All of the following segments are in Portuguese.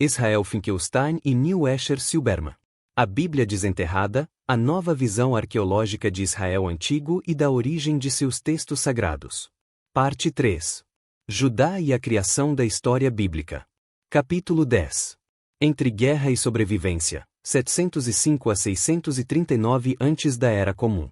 Israel Finkelstein e Neil Asher Silberman. A Bíblia Desenterrada, a nova visão arqueológica de Israel Antigo e da origem de seus textos sagrados. Parte 3. Judá e a criação da história bíblica. Capítulo 10. Entre guerra e sobrevivência, 705 a 639 antes da Era Comum.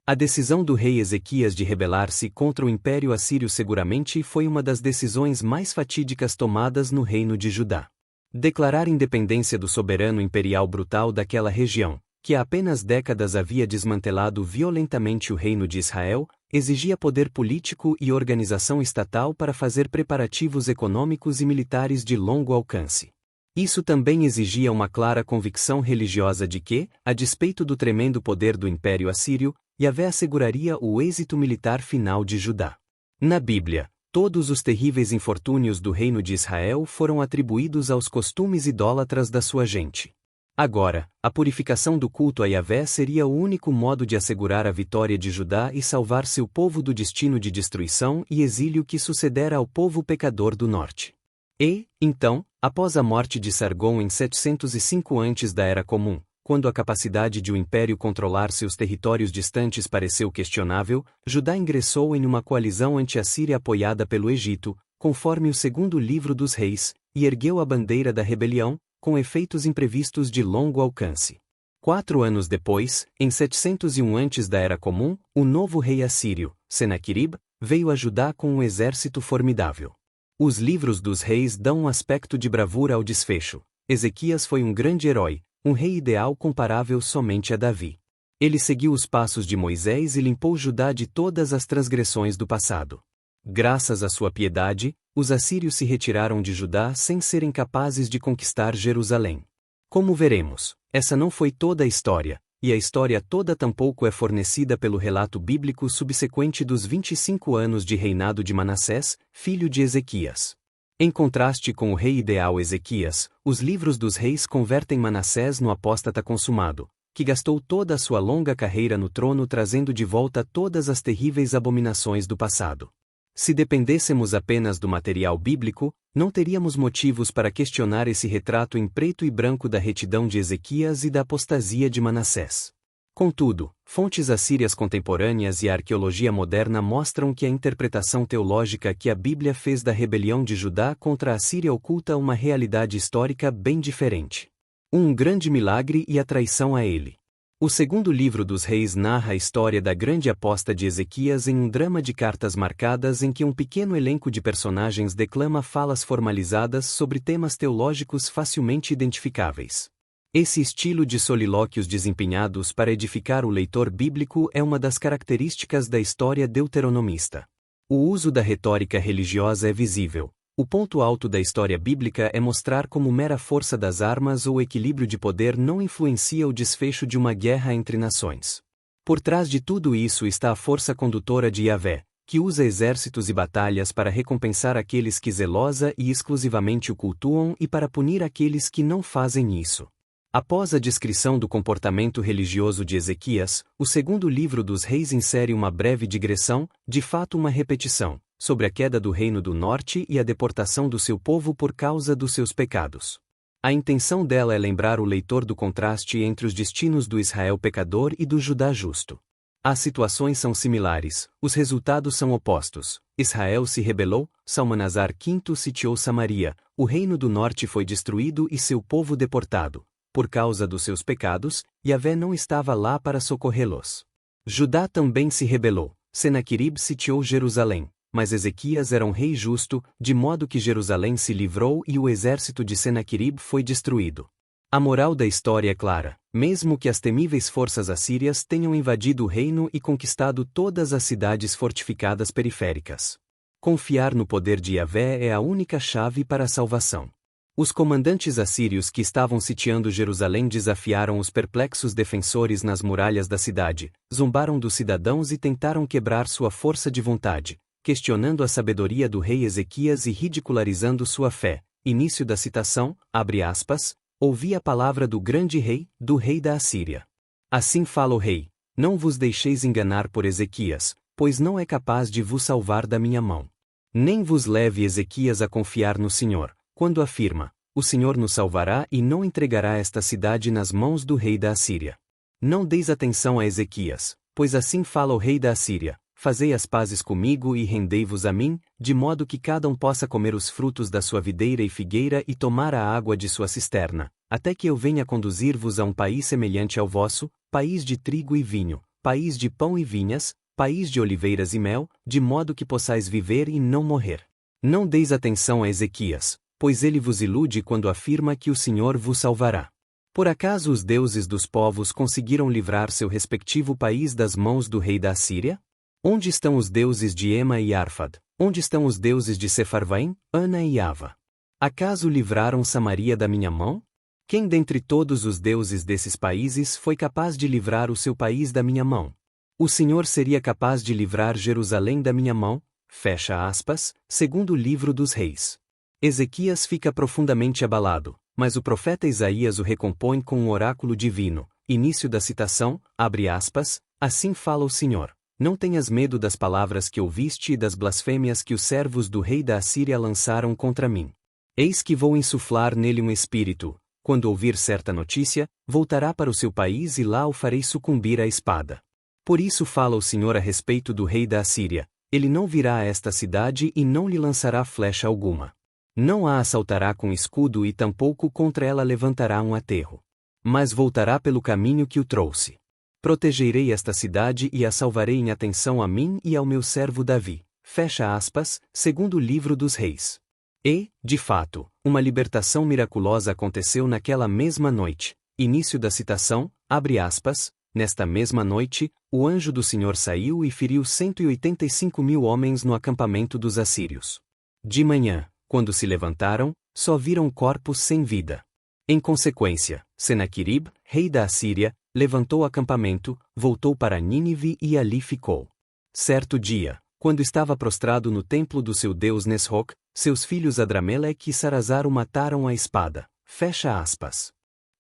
A decisão do rei Ezequias de rebelar-se contra o Império Assírio seguramente foi uma das decisões mais fatídicas tomadas no reino de Judá. Declarar independência do soberano imperial brutal daquela região, que há apenas décadas havia desmantelado violentamente o reino de Israel, exigia poder político e organização estatal para fazer preparativos econômicos e militares de longo alcance. Isso também exigia uma clara convicção religiosa de que, a despeito do tremendo poder do Império Assírio, Yahvé asseguraria o êxito militar final de Judá. Na Bíblia, todos os terríveis infortúnios do reino de Israel foram atribuídos aos costumes idólatras da sua gente. Agora, a purificação do culto a Yahvé seria o único modo de assegurar a vitória de Judá e salvar seu povo do destino de destruição e exílio que sucedera ao povo pecador do norte. E, então, após a morte de Sargon em 705 antes da Era Comum, quando a capacidade de o império controlar seus territórios distantes pareceu questionável, Judá ingressou em uma coalizão anti-assíria apoiada pelo Egito, conforme o segundo livro dos reis, e ergueu a bandeira da rebelião, com efeitos imprevistos de longo alcance. 4 anos depois, em 701 antes da Era Comum, o novo rei assírio, Senaquerib, veio a Judá com um exército formidável. Os livros dos reis dão um aspecto de bravura ao desfecho. Ezequias foi um grande herói, um rei ideal comparável somente a Davi. Ele seguiu os passos de Moisés e limpou Judá de todas as transgressões do passado. Graças à sua piedade, os assírios se retiraram de Judá sem serem capazes de conquistar Jerusalém. Como veremos, essa não foi toda a história, e a história toda tampouco é fornecida pelo relato bíblico subsequente dos 25 anos de reinado de Manassés, filho de Ezequias. Em contraste com o rei ideal Ezequias, os livros dos reis convertem Manassés no apóstata consumado, que gastou toda a sua longa carreira no trono trazendo de volta todas as terríveis abominações do passado. Se dependêssemos apenas do material bíblico, não teríamos motivos para questionar esse retrato em preto e branco da retidão de Ezequias e da apostasia de Manassés. Contudo, fontes assírias contemporâneas e a arqueologia moderna mostram que a interpretação teológica que a Bíblia fez da rebelião de Judá contra a Síria oculta uma realidade histórica bem diferente. Um grande milagre e a traição a ele. O segundo livro dos reis narra a história da grande aposta de Ezequias em um drama de cartas marcadas em que um pequeno elenco de personagens declama falas formalizadas sobre temas teológicos facilmente identificáveis. Esse estilo de solilóquios desempenhados para edificar o leitor bíblico é uma das características da história deuteronomista. O uso da retórica religiosa é visível. O ponto alto da história bíblica é mostrar como mera força das armas ou equilíbrio de poder não influencia o desfecho de uma guerra entre nações. Por trás de tudo isso está a força condutora de Yahvé, que usa exércitos e batalhas para recompensar aqueles que zelosa e exclusivamente o cultuam e para punir aqueles que não fazem isso. Após a descrição do comportamento religioso de Ezequias, o segundo livro dos reis insere uma breve digressão, de fato uma repetição, sobre a queda do reino do norte e a deportação do seu povo por causa dos seus pecados. A intenção dela é lembrar o leitor do contraste entre os destinos do Israel pecador e do Judá justo. As situações são similares, os resultados são opostos. Israel se rebelou, Salmanasar V sitiou Samaria, o reino do norte foi destruído e seu povo deportado. Por causa dos seus pecados, Yahvé não estava lá para socorrê-los. Judá também se rebelou, Senaquerib sitiou Jerusalém, mas Ezequias era um rei justo, de modo que Jerusalém se livrou e o exército de Senaquerib foi destruído. A moral da história é clara, mesmo que as temíveis forças assírias tenham invadido o reino e conquistado todas as cidades fortificadas periféricas. Confiar no poder de Yahvé é a única chave para a salvação. Os comandantes assírios que estavam sitiando Jerusalém desafiaram os perplexos defensores nas muralhas da cidade, zombaram dos cidadãos e tentaram quebrar sua força de vontade, questionando a sabedoria do rei Ezequias e ridicularizando sua fé. Início da citação, abre aspas, ouvi a palavra do grande rei, do rei da Assíria. Assim fala o rei, não vos deixeis enganar por Ezequias, pois não é capaz de vos salvar da minha mão. Nem vos leve Ezequias a confiar no Senhor, quando afirma, o Senhor nos salvará e não entregará esta cidade nas mãos do rei da Assíria. Não deis atenção a Ezequias, pois assim fala o rei da Assíria: fazei as pazes comigo e rendei-vos a mim, de modo que cada um possa comer os frutos da sua videira e figueira e tomar a água de sua cisterna, até que eu venha conduzir-vos a um país semelhante ao vosso, país de trigo e vinho, país de pão e vinhas, país de oliveiras e mel, de modo que possais viver e não morrer. Não deis atenção a Ezequias, pois ele vos ilude quando afirma que o Senhor vos salvará. Por acaso os deuses dos povos conseguiram livrar seu respectivo país das mãos do rei da Assíria? Onde estão os deuses de Ema e Arfad? Onde estão os deuses de Sefarvaim, Ana e Ava? Acaso livraram Samaria da minha mão? Quem dentre todos os deuses desses países foi capaz de livrar o seu país da minha mão? O Senhor seria capaz de livrar Jerusalém da minha mão? Fecha aspas, segundo o livro dos Reis. Ezequias fica profundamente abalado, mas o profeta Isaías o recompõe com um oráculo divino. Início da citação, abre aspas, assim fala o Senhor. Não tenhas medo das palavras que ouviste e das blasfêmias que os servos do rei da Assíria lançaram contra mim. Eis que vou insuflar nele um espírito. Quando ouvir certa notícia, voltará para o seu país e lá o farei sucumbir à espada. Por isso fala o Senhor a respeito do rei da Assíria: ele não virá a esta cidade e não lhe lançará flecha alguma. Não a assaltará com escudo e tampouco contra ela levantará um aterro. Mas voltará pelo caminho que o trouxe. Protegerei esta cidade e a salvarei em atenção a mim e ao meu servo Davi. Fecha aspas, segundo o livro dos Reis. E, de fato, uma libertação miraculosa aconteceu naquela mesma noite. Início da citação, abre aspas, nesta mesma noite, o anjo do Senhor saiu e feriu 185.000 homens no acampamento dos assírios. De manhã, quando se levantaram, só viram corpos sem vida. Em consequência, Senaquerib, rei da Assíria, levantou o acampamento, voltou para Nínive e ali ficou. Certo dia, quando estava prostrado no templo do seu deus Nesroc, seus filhos Adrameleque e Sarazar o mataram à espada. Fecha aspas.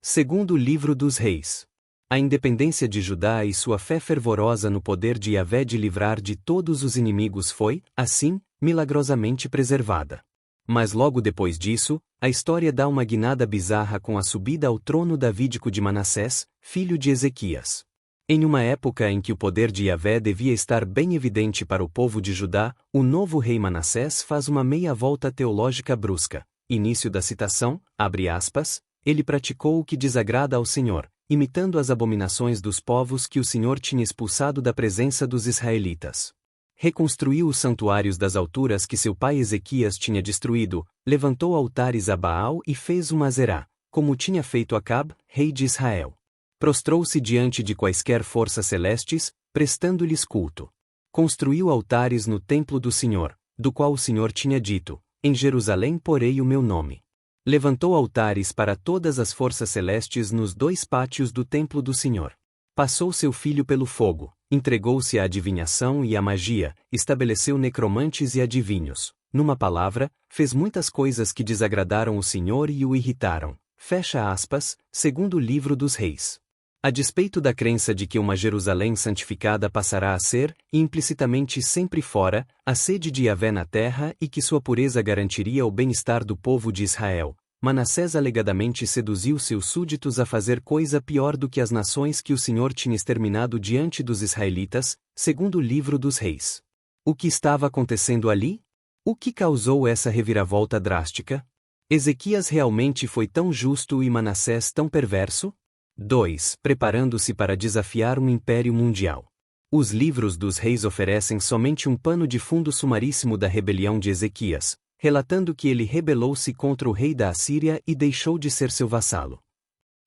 Segundo o livro dos Reis. A independência de Judá e sua fé fervorosa no poder de Yahvé de livrar de todos os inimigos foi, assim, milagrosamente preservada. Mas logo depois disso, a história dá uma guinada bizarra com a subida ao trono davídico de Manassés, filho de Ezequias. Em uma época em que o poder de Yahvé devia estar bem evidente para o povo de Judá, o novo rei Manassés faz uma meia-volta teológica brusca. Início da citação, abre aspas, ele praticou o que desagrada ao Senhor, imitando as abominações dos povos que o Senhor tinha expulsado da presença dos israelitas. Reconstruiu os santuários das alturas que seu pai Ezequias tinha destruído, levantou altares a Baal e fez uma Azerá, como tinha feito Acabe, rei de Israel. Prostrou-se diante de quaisquer forças celestes, prestando-lhes culto. Construiu altares no templo do Senhor, do qual o Senhor tinha dito: em Jerusalém porei o meu nome. Levantou altares para todas as forças celestes nos 2 pátios do templo do Senhor. Passou seu filho pelo fogo, entregou-se à adivinhação e à magia, estabeleceu necromantes e adivinhos. Numa palavra, fez muitas coisas que desagradaram o Senhor e o irritaram. Fecha aspas, segundo o livro dos Reis. A despeito da crença de que uma Jerusalém santificada passará a ser, implicitamente sempre fora, a sede de Yahvé na terra e que sua pureza garantiria o bem-estar do povo de Israel, Manassés alegadamente seduziu seus súditos a fazer coisa pior do que as nações que o Senhor tinha exterminado diante dos israelitas, segundo o livro dos Reis. O que estava acontecendo ali? O que causou essa reviravolta drástica? Ezequias realmente foi tão justo e Manassés tão perverso? 2. Preparando-se para desafiar um império mundial. Os livros dos Reis oferecem somente um pano de fundo sumaríssimo da rebelião de Ezequias, relatando que ele rebelou-se contra o rei da Assíria e deixou de ser seu vassalo.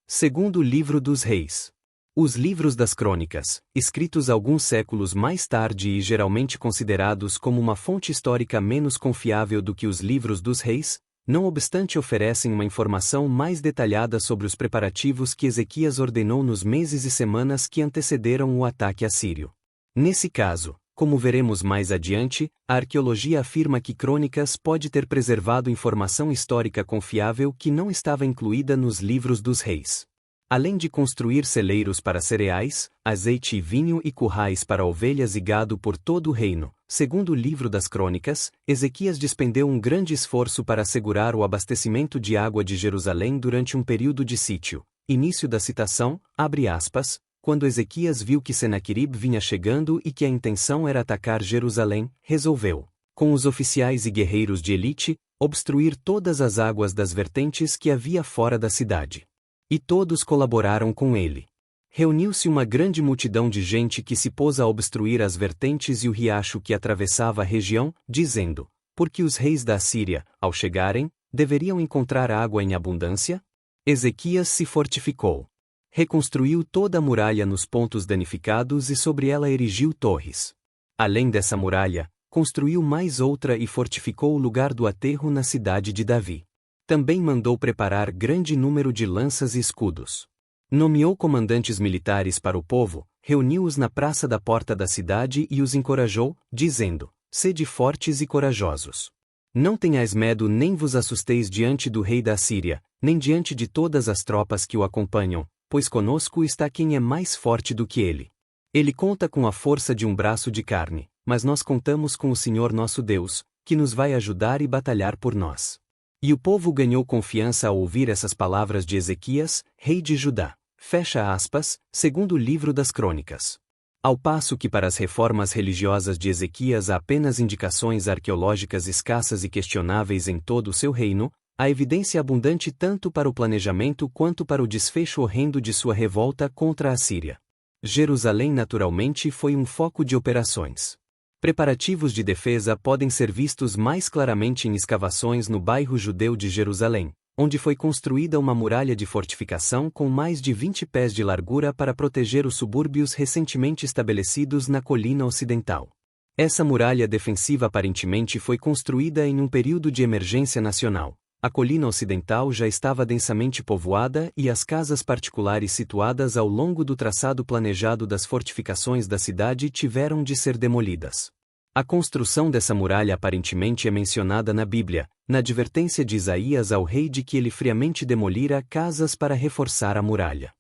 Segundo o livro dos Reis. Os livros das Crônicas, escritos alguns séculos mais tarde e geralmente considerados como uma fonte histórica menos confiável do que os livros dos Reis, não obstante oferecem uma informação mais detalhada sobre os preparativos que Ezequias ordenou nos meses e semanas que antecederam o ataque assírio. Nesse caso, como veremos mais adiante, a arqueologia afirma que Crônicas pode ter preservado informação histórica confiável que não estava incluída nos livros dos Reis. Além de construir celeiros para cereais, azeite e vinho e currais para ovelhas e gado por todo o reino, segundo o livro das Crônicas, Ezequias despendeu um grande esforço para assegurar o abastecimento de água de Jerusalém durante um período de sítio. Início da citação, abre aspas, quando Ezequias viu que Senaqueribe vinha chegando e que a intenção era atacar Jerusalém, resolveu, com os oficiais e guerreiros de elite, obstruir todas as águas das vertentes que havia fora da cidade. E todos colaboraram com ele. Reuniu-se uma grande multidão de gente que se pôs a obstruir as vertentes e o riacho que atravessava a região, dizendo, porque os reis da Assíria, ao chegarem, deveriam encontrar água em abundância? Ezequias se fortificou. Reconstruiu toda a muralha nos pontos danificados e sobre ela erigiu torres. Além dessa muralha, construiu mais outra e fortificou o lugar do aterro na cidade de Davi. Também mandou preparar grande número de lanças e escudos. Nomeou comandantes militares para o povo, reuniu-os na praça da porta da cidade e os encorajou, dizendo, sede fortes e corajosos. Não tenhais medo nem vos assusteis diante do rei da Assíria, nem diante de todas as tropas que o acompanham, pois conosco está quem é mais forte do que ele. Ele conta com a força de um braço de carne, mas nós contamos com o Senhor nosso Deus, que nos vai ajudar e batalhar por nós. E o povo ganhou confiança ao ouvir essas palavras de Ezequias, rei de Judá. Fecha aspas, segundo o livro das Crônicas. Ao passo que para as reformas religiosas de Ezequias há apenas indicações arqueológicas escassas e questionáveis em todo o seu reino, há evidência abundante tanto para o planejamento quanto para o desfecho horrendo de sua revolta contra a Síria. Jerusalém naturalmente foi um foco de operações. Preparativos de defesa podem ser vistos mais claramente em escavações no bairro judeu de Jerusalém, onde foi construída uma muralha de fortificação com mais de 20 pés de largura para proteger os subúrbios recentemente estabelecidos na colina ocidental. Essa muralha defensiva aparentemente foi construída em um período de emergência nacional. A colina ocidental já estava densamente povoada e as casas particulares situadas ao longo do traçado planejado das fortificações da cidade tiveram de ser demolidas. A construção dessa muralha aparentemente é mencionada na Bíblia, na advertência de Isaías ao rei de que ele friamente demolira casas para reforçar a muralha.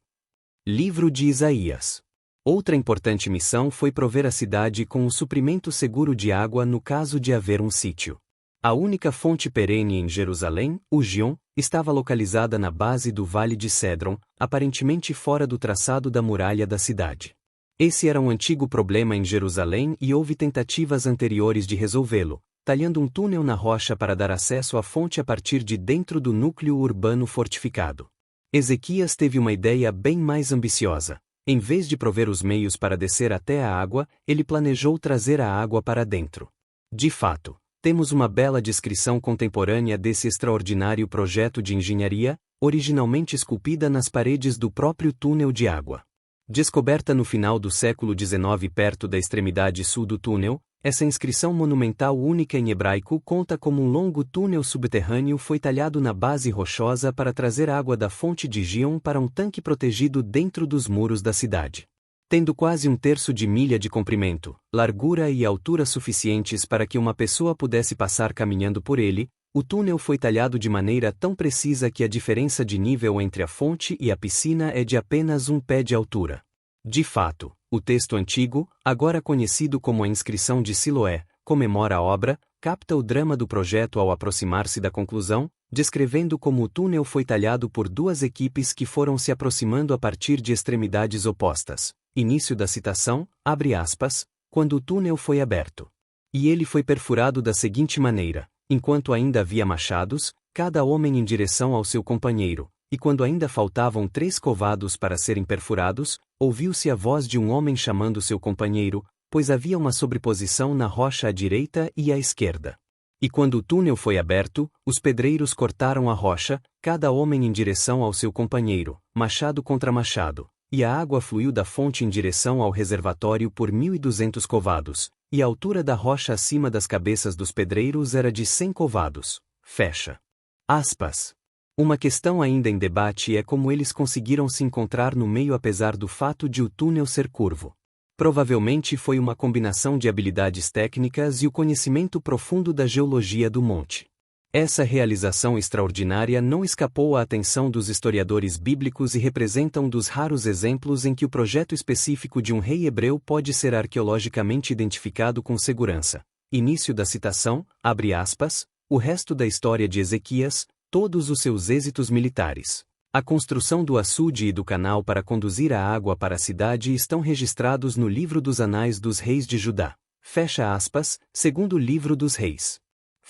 Livro de Isaías. Outra importante missão foi prover a cidade com um suprimento seguro de água no caso de haver um sítio. A única fonte perene em Jerusalém, o Gion, estava localizada na base do Vale de Cédron, aparentemente fora do traçado da muralha da cidade. Esse era um antigo problema em Jerusalém e houve tentativas anteriores de resolvê-lo, talhando um túnel na rocha para dar acesso à fonte a partir de dentro do núcleo urbano fortificado. Ezequias teve uma ideia bem mais ambiciosa. Em vez de prover os meios para descer até a água, ele planejou trazer a água para dentro. De fato, temos uma bela descrição contemporânea desse extraordinário projeto de engenharia, originalmente esculpida nas paredes do próprio túnel de água. Descoberta no final do século XIX perto da extremidade sul do túnel, essa inscrição monumental única em hebraico conta como um longo túnel subterrâneo foi talhado na base rochosa para trazer água da fonte de Gion para um tanque protegido dentro dos muros da cidade. Tendo quase 1/3 de milha de comprimento, largura e altura suficientes para que uma pessoa pudesse passar caminhando por ele, o túnel foi talhado de maneira tão precisa que a diferença de nível entre a fonte e a piscina é de apenas 1 pé de altura. De fato, o texto antigo, agora conhecido como a Inscrição de Siloé, comemora a obra, capta o drama do projeto ao aproximar-se da conclusão, descrevendo como o túnel foi talhado por 2 equipes que foram se aproximando a partir de extremidades opostas. Início da citação, abre aspas, quando o túnel foi aberto. E ele foi perfurado da seguinte maneira, enquanto ainda havia machados, cada homem em direção ao seu companheiro, e quando ainda faltavam 3 covados para serem perfurados, ouviu-se a voz de um homem chamando seu companheiro, pois havia uma sobreposição na rocha à direita e à esquerda. E quando o túnel foi aberto, os pedreiros cortaram a rocha, cada homem em direção ao seu companheiro, machado contra machado. E a água fluiu da fonte em direção ao reservatório por 1.200 covados, e a altura da rocha acima das cabeças dos pedreiros era de 100 covados. Fecha aspas. Uma questão ainda em debate é como eles conseguiram se encontrar no meio apesar do fato de o túnel ser curvo. Provavelmente foi uma combinação de habilidades técnicas e o conhecimento profundo da geologia do monte. Essa realização extraordinária não escapou à atenção dos historiadores bíblicos e representa um dos raros exemplos em que o projeto específico de um rei hebreu pode ser arqueologicamente identificado com segurança. Início da citação, abre aspas, o resto da história de Ezequias, todos os seus êxitos militares. A construção do açude e do canal para conduzir a água para a cidade estão registrados no livro dos Anais dos Reis de Judá. Fecha aspas, segundo o livro dos Reis.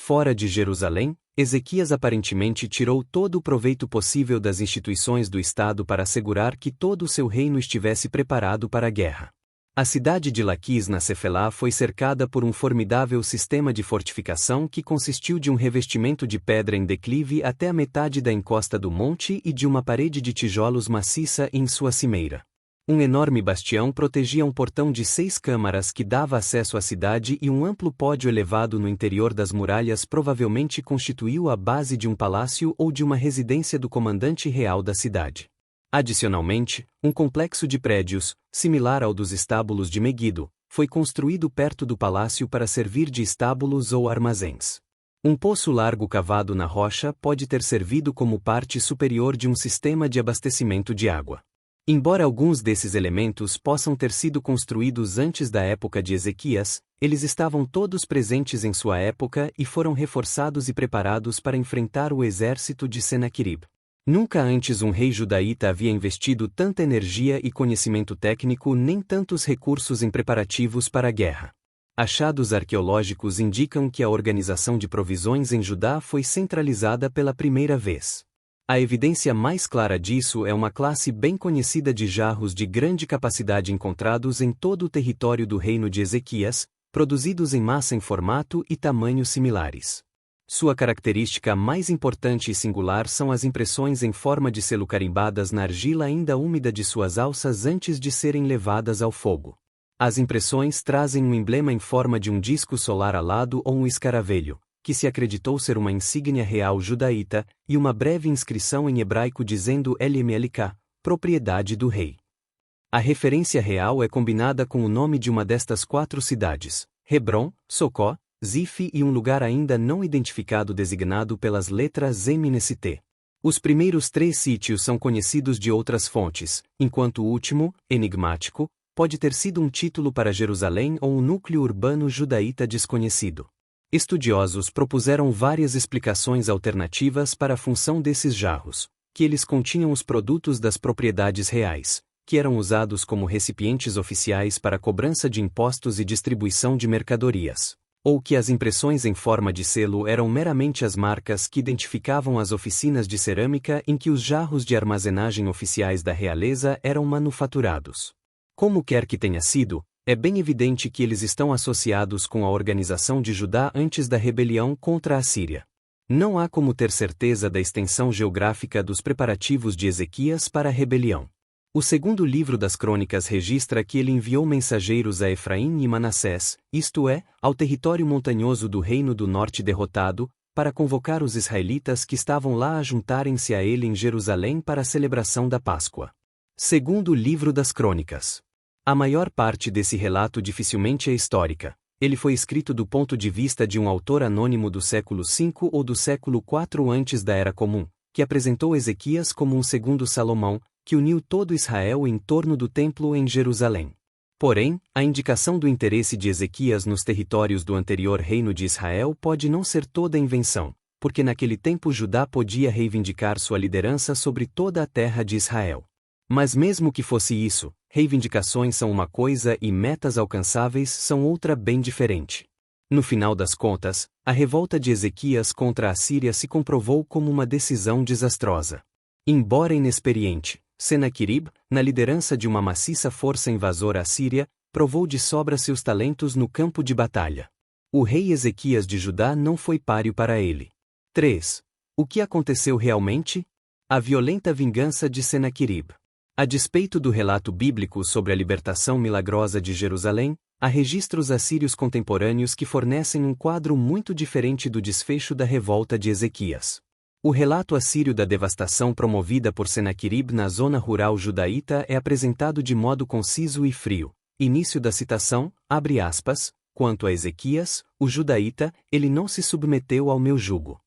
Fora de Jerusalém, Ezequias aparentemente tirou todo o proveito possível das instituições do Estado para assegurar que todo o seu reino estivesse preparado para a guerra. A cidade de Laquis na Cefelá foi cercada por um formidável sistema de fortificação que consistiu de um revestimento de pedra em declive até a metade da encosta do monte e de uma parede de tijolos maciça em sua cimeira. Um enorme bastião protegia um portão de 6 câmaras que dava acesso à cidade e um amplo pódio elevado no interior das muralhas provavelmente constituiu a base de um palácio ou de uma residência do comandante real da cidade. Adicionalmente, um complexo de prédios, similar ao dos estábulos de Meguido, foi construído perto do palácio para servir de estábulos ou armazéns. Um poço largo cavado na rocha pode ter servido como parte superior de um sistema de abastecimento de água. Embora alguns desses elementos possam ter sido construídos antes da época de Ezequias, eles estavam todos presentes em sua época e foram reforçados e preparados para enfrentar o exército de Senaquerib. Nunca antes um rei judaíta havia investido tanta energia e conhecimento técnico nem tantos recursos em preparativos para a guerra. Achados arqueológicos indicam que a organização de provisões em Judá foi centralizada pela primeira vez. A evidência mais clara disso é uma classe bem conhecida de jarros de grande capacidade encontrados em todo o território do reino de Ezequias, produzidos em massa em formato e tamanho similares. Sua característica mais importante e singular são as impressões em forma de selo carimbadas na argila ainda úmida de suas alças antes de serem levadas ao fogo. As impressões trazem um emblema em forma de um disco solar alado ou um escaravelho, que se acreditou ser uma insígnia real judaíta, e uma breve inscrição em hebraico dizendo LMLK, propriedade do rei. A referência real é combinada com o nome de uma destas 4 cidades, Hebron, Socó, Zif e um lugar ainda não identificado designado pelas letras MNST. Os primeiros 3 sítios são conhecidos de outras fontes, enquanto o último, enigmático, pode ter sido um título para Jerusalém ou um núcleo urbano judaíta desconhecido. Estudiosos propuseram várias explicações alternativas para a função desses jarros, que eles continham os produtos das propriedades reais, que eram usados como recipientes oficiais para cobrança de impostos e distribuição de mercadorias, ou que as impressões em forma de selo eram meramente as marcas que identificavam as oficinas de cerâmica em que os jarros de armazenagem oficiais da realeza eram manufaturados. Como quer que tenha sido, é bem evidente que eles estão associados com a organização de Judá antes da rebelião contra a Síria. Não há como ter certeza da extensão geográfica dos preparativos de Ezequias para a rebelião. O segundo livro das Crônicas registra que ele enviou mensageiros a Efraim e Manassés, isto é, ao território montanhoso do Reino do Norte derrotado, para convocar os israelitas que estavam lá a juntarem-se a ele em Jerusalém para a celebração da Páscoa. Segundo livro das Crônicas. A maior parte desse relato dificilmente é histórica. Ele foi escrito do ponto de vista de um autor anônimo do século V ou do século IV antes da Era Comum, que apresentou Ezequias como um segundo Salomão, que uniu todo Israel em torno do templo em Jerusalém. Porém, a indicação do interesse de Ezequias nos territórios do anterior reino de Israel pode não ser toda invenção, porque naquele tempo Judá podia reivindicar sua liderança sobre toda a terra de Israel. Mas mesmo que fosse isso, reivindicações são uma coisa e metas alcançáveis são outra bem diferente. No final das contas, a revolta de Ezequias contra a Síria se comprovou como uma decisão desastrosa. Embora inexperiente, Senaquerib, na liderança de uma maciça força invasora assíria, provou de sobra seus talentos no campo de batalha. O rei Ezequias de Judá não foi páreo para ele. 3. O que aconteceu realmente? A violenta vingança de Senaquerib. A despeito do relato bíblico sobre a libertação milagrosa de Jerusalém, há registros assírios contemporâneos que fornecem um quadro muito diferente do desfecho da revolta de Ezequias. O relato assírio da devastação promovida por Senaquerib na zona rural judaíta é apresentado de modo conciso e frio. Início da citação, abre aspas, quanto a Ezequias, o judaíta, ele não se submeteu ao meu jugo.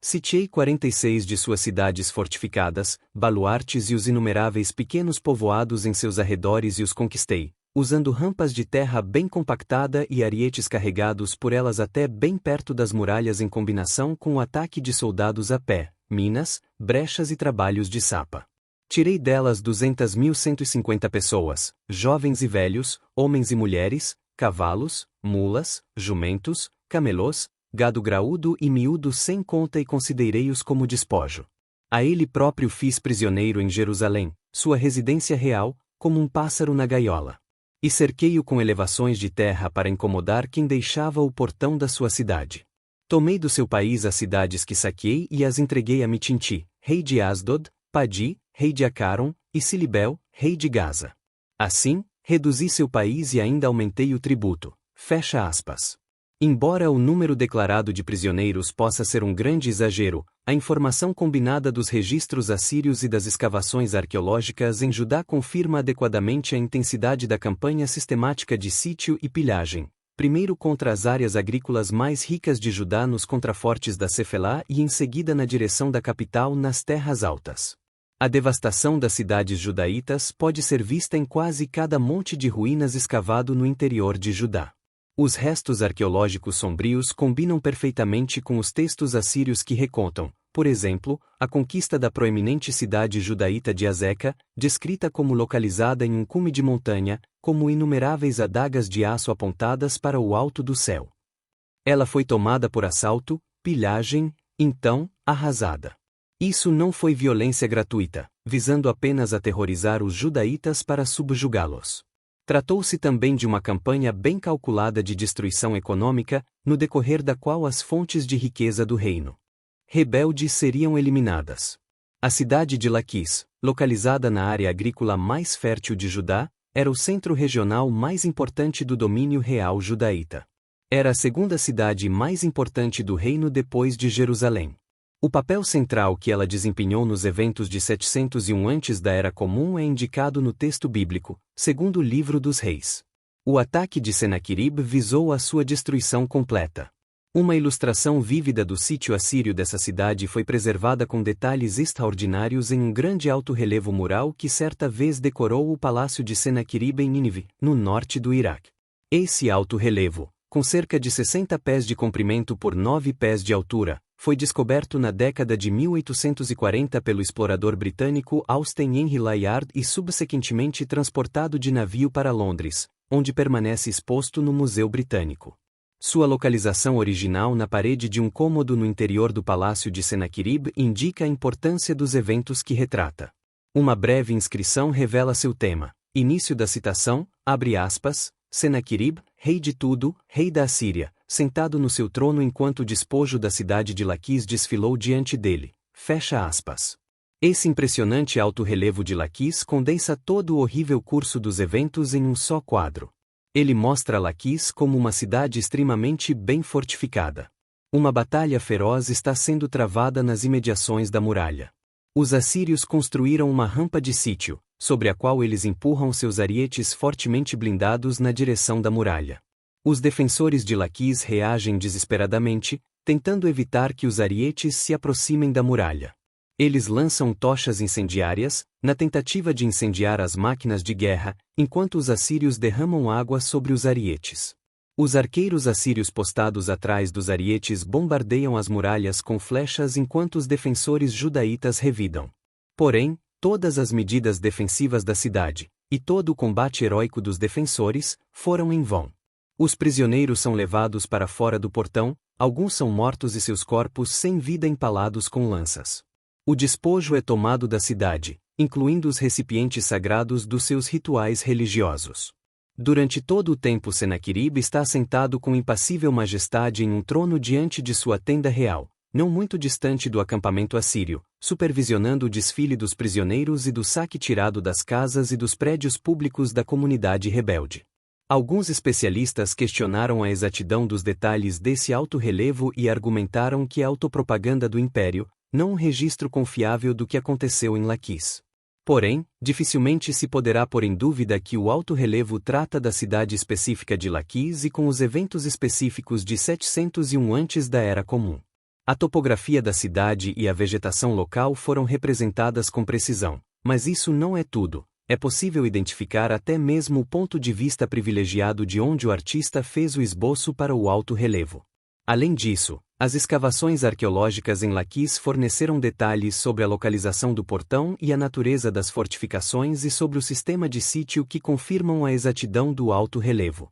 Sitiei 46 de suas cidades fortificadas, baluartes e os inumeráveis pequenos povoados em seus arredores e os conquistei, usando rampas de terra bem compactada e arietes carregados por elas até bem perto das muralhas em combinação com o ataque de soldados a pé, minas, brechas e trabalhos de sapa. Tirei delas 200.150 pessoas, jovens e velhos, homens e mulheres, cavalos, mulas, jumentos, camelôs, gado graúdo e miúdo sem conta e considerei-os como despojo. A ele próprio fiz prisioneiro em Jerusalém, sua residência real, como um pássaro na gaiola. E cerquei-o com elevações de terra para incomodar quem deixava o portão da sua cidade. Tomei do seu país as cidades que saqueei e as entreguei a Mitinti, rei de Asdod, Padi, rei de Acaron, e Silibel, rei de Gaza. Assim, reduzi seu país e ainda aumentei o tributo. Fecha aspas. Embora o número declarado de prisioneiros possa ser um grande exagero, a informação combinada dos registros assírios e das escavações arqueológicas em Judá confirma adequadamente a intensidade da campanha sistemática de sítio e pilhagem, primeiro contra as áreas agrícolas mais ricas de Judá nos contrafortes da Cefelá e em seguida na direção da capital nas terras altas. A devastação das cidades judaítas pode ser vista em quase cada monte de ruínas escavado no interior de Judá. Os restos arqueológicos sombrios combinam perfeitamente com os textos assírios que recontam, por exemplo, a conquista da proeminente cidade judaíta de Azeca, descrita como localizada em um cume de montanha, como inumeráveis adagas de aço apontadas para o alto do céu. Ela foi tomada por assalto, pilhagem, então, arrasada. Isso não foi violência gratuita, visando apenas aterrorizar os judaítas para subjugá-los. Tratou-se também de uma campanha bem calculada de destruição econômica, no decorrer da qual as fontes de riqueza do reino rebelde seriam eliminadas. A cidade de Laquis, localizada na área agrícola mais fértil de Judá, era o centro regional mais importante do domínio real judaíta. Era a segunda cidade mais importante do reino depois de Jerusalém. O papel central que ela desempenhou nos eventos de 701 antes da Era Comum é indicado no texto bíblico, segundo o Livro dos Reis. O ataque de Senaqueribe visou a sua destruição completa. Uma ilustração vívida do sítio assírio dessa cidade foi preservada com detalhes extraordinários em um grande alto-relevo mural que certa vez decorou o palácio de Senaqueribe em Nínive, no norte do Iraque. Esse alto-relevo, com cerca de 60 pés de comprimento por 9 pés de altura, foi descoberto na década de 1840 pelo explorador britânico Austen Henry Layard e subsequentemente transportado de navio para Londres, onde permanece exposto no Museu Britânico. Sua localização original na parede de um cômodo no interior do Palácio de Senaqueribe indica a importância dos eventos que retrata. Uma breve inscrição revela seu tema. Início da citação, abre aspas, Senaqueribe, rei de tudo, rei da Assíria, sentado no seu trono enquanto o despojo da cidade de Laquis desfilou diante dele. Fecha aspas. Esse impressionante alto-relevo de Laquis condensa todo o horrível curso dos eventos em um só quadro. Ele mostra Laquis como uma cidade extremamente bem fortificada. Uma batalha feroz está sendo travada nas imediações da muralha. Os assírios construíram uma rampa de sítio, sobre a qual eles empurram seus arietes fortemente blindados na direção da muralha. Os defensores de Laquis reagem desesperadamente, tentando evitar que os arietes se aproximem da muralha. Eles lançam tochas incendiárias, na tentativa de incendiar as máquinas de guerra, enquanto os assírios derramam água sobre os arietes. Os arqueiros assírios postados atrás dos arietes bombardeiam as muralhas com flechas enquanto os defensores judaítas revidam. Porém, todas as medidas defensivas da cidade, e todo o combate heróico dos defensores, foram em vão. Os prisioneiros são levados para fora do portão, alguns são mortos e seus corpos sem vida empalados com lanças. O despojo é tomado da cidade, incluindo os recipientes sagrados dos seus rituais religiosos. Durante todo o tempo Senaqueribe está sentado com impassível majestade em um trono diante de sua tenda real, não muito distante do acampamento assírio, supervisionando o desfile dos prisioneiros e do saque tirado das casas e dos prédios públicos da comunidade rebelde. Alguns especialistas questionaram a exatidão dos detalhes desse alto relevo e argumentaram que a autopropaganda do império, não um registro confiável do que aconteceu em Laquis. Porém, dificilmente se poderá pôr em dúvida que o alto relevo trata da cidade específica de Laquis e com os eventos específicos de 701 antes da Era Comum. A topografia da cidade e a vegetação local foram representadas com precisão, mas isso não é tudo. É possível identificar até mesmo o ponto de vista privilegiado de onde o artista fez o esboço para o alto relevo. Além disso, as escavações arqueológicas em Laquis forneceram detalhes sobre a localização do portão e a natureza das fortificações e sobre o sistema de sítio que confirmam a exatidão do alto relevo.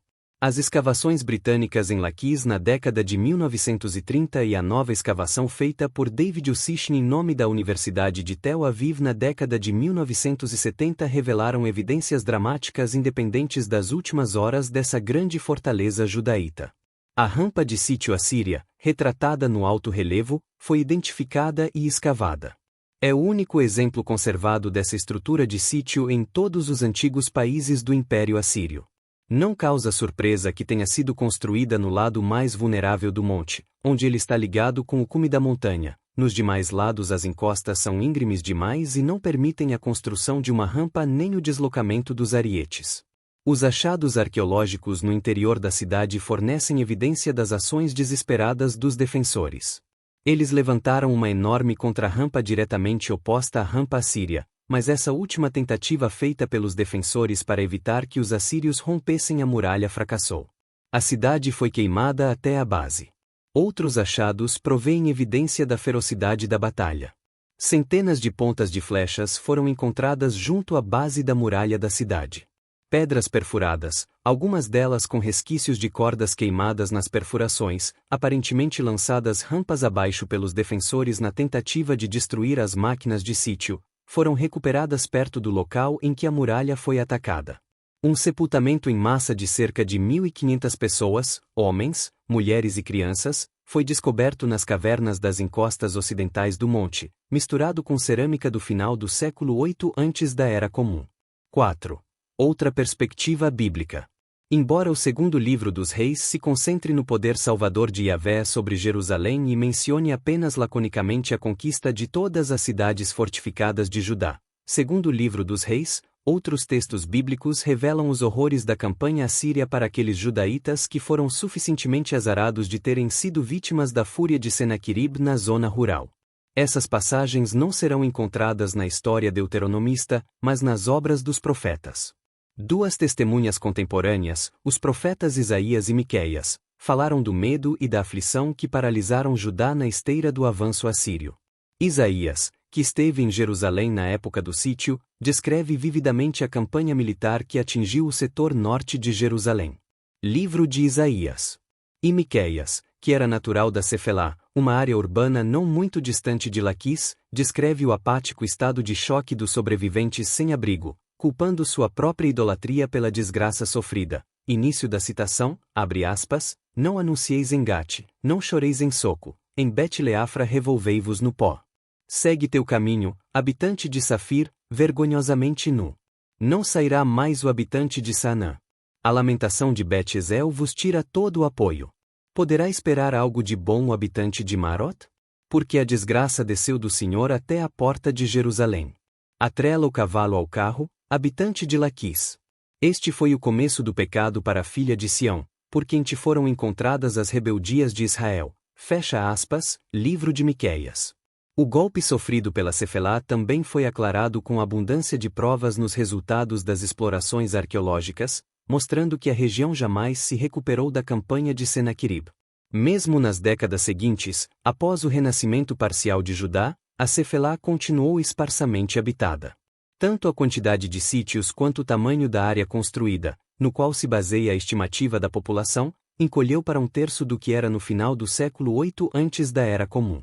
As escavações britânicas em Laquis na década de 1930 e a nova escavação feita por David Ussishn em nome da Universidade de Tel Aviv na década de 1970 revelaram evidências dramáticas independentes das últimas horas dessa grande fortaleza judaíta. A rampa de sítio assíria, retratada no alto relevo, foi identificada e escavada. É o único exemplo conservado dessa estrutura de sítio em todos os antigos países do Império Assírio. Não causa surpresa que tenha sido construída no lado mais vulnerável do monte, onde ele está ligado com o cume da montanha. Nos demais lados as encostas são íngremes demais e não permitem a construção de uma rampa nem o deslocamento dos arietes. Os achados arqueológicos no interior da cidade fornecem evidência das ações desesperadas dos defensores. Eles levantaram uma enorme contrarrampa diretamente oposta à rampa assíria, mas essa última tentativa feita pelos defensores para evitar que os assírios rompessem a muralha fracassou. A cidade foi queimada até a base. Outros achados provêem evidência da ferocidade da batalha. Centenas de pontas de flechas foram encontradas junto à base da muralha da cidade. Pedras perfuradas, algumas delas com resquícios de cordas queimadas nas perfurações, aparentemente lançadas rampas abaixo pelos defensores na tentativa de destruir as máquinas de sítio, foram recuperadas perto do local em que a muralha foi atacada. Um sepultamento em massa de cerca de 1.500 pessoas, homens, mulheres e crianças, foi descoberto nas cavernas das encostas ocidentais do monte, misturado com cerâmica do final do século 8 antes da Era Comum. 4. Outra perspectiva bíblica. Embora o segundo livro dos reis se concentre no poder salvador de Yahvé sobre Jerusalém e mencione apenas laconicamente a conquista de todas as cidades fortificadas de Judá, segundo o livro dos reis, outros textos bíblicos revelam os horrores da campanha assíria para aqueles judaítas que foram suficientemente azarados de terem sido vítimas da fúria de Senaquerib na zona rural. Essas passagens não serão encontradas na história deuteronomista, mas nas obras dos profetas. Duas testemunhas contemporâneas, os profetas Isaías e Miqueias, falaram do medo e da aflição que paralisaram Judá na esteira do avanço assírio. Isaías, que esteve em Jerusalém na época do sítio, descreve vividamente a campanha militar que atingiu o setor norte de Jerusalém. Livro de Isaías. E Miqueias, que era natural da Cefelá, uma área urbana não muito distante de Laquis, descreve o apático estado de choque dos sobreviventes sem abrigo, culpando sua própria idolatria pela desgraça sofrida. Início da citação, abre aspas, não anuncieis em Gate, não choreis em Soco, em Bet-Leafra revolvei-vos no pó. Segue teu caminho, habitante de Safir, vergonhosamente nu. Não sairá mais o habitante de Sanã. A lamentação de Bet-Ezel vos tira todo o apoio. Poderá esperar algo de bom o habitante de Marot? Porque a desgraça desceu do Senhor até a porta de Jerusalém. Atrela o cavalo ao carro, habitante de Laquis. Este foi o começo do pecado para a filha de Sião, por quem te foram encontradas as rebeldias de Israel. Fecha aspas, livro de Miqueias. O golpe sofrido pela Cefelá também foi aclarado com abundância de provas nos resultados das explorações arqueológicas, mostrando que a região jamais se recuperou da campanha de Senaquerib. Mesmo nas décadas seguintes, após o renascimento parcial de Judá, a Cefelá continuou esparsamente habitada. Tanto a quantidade de sítios quanto o tamanho da área construída, no qual se baseia a estimativa da população, encolheu para um terço do que era no final do século 8 antes da Era Comum.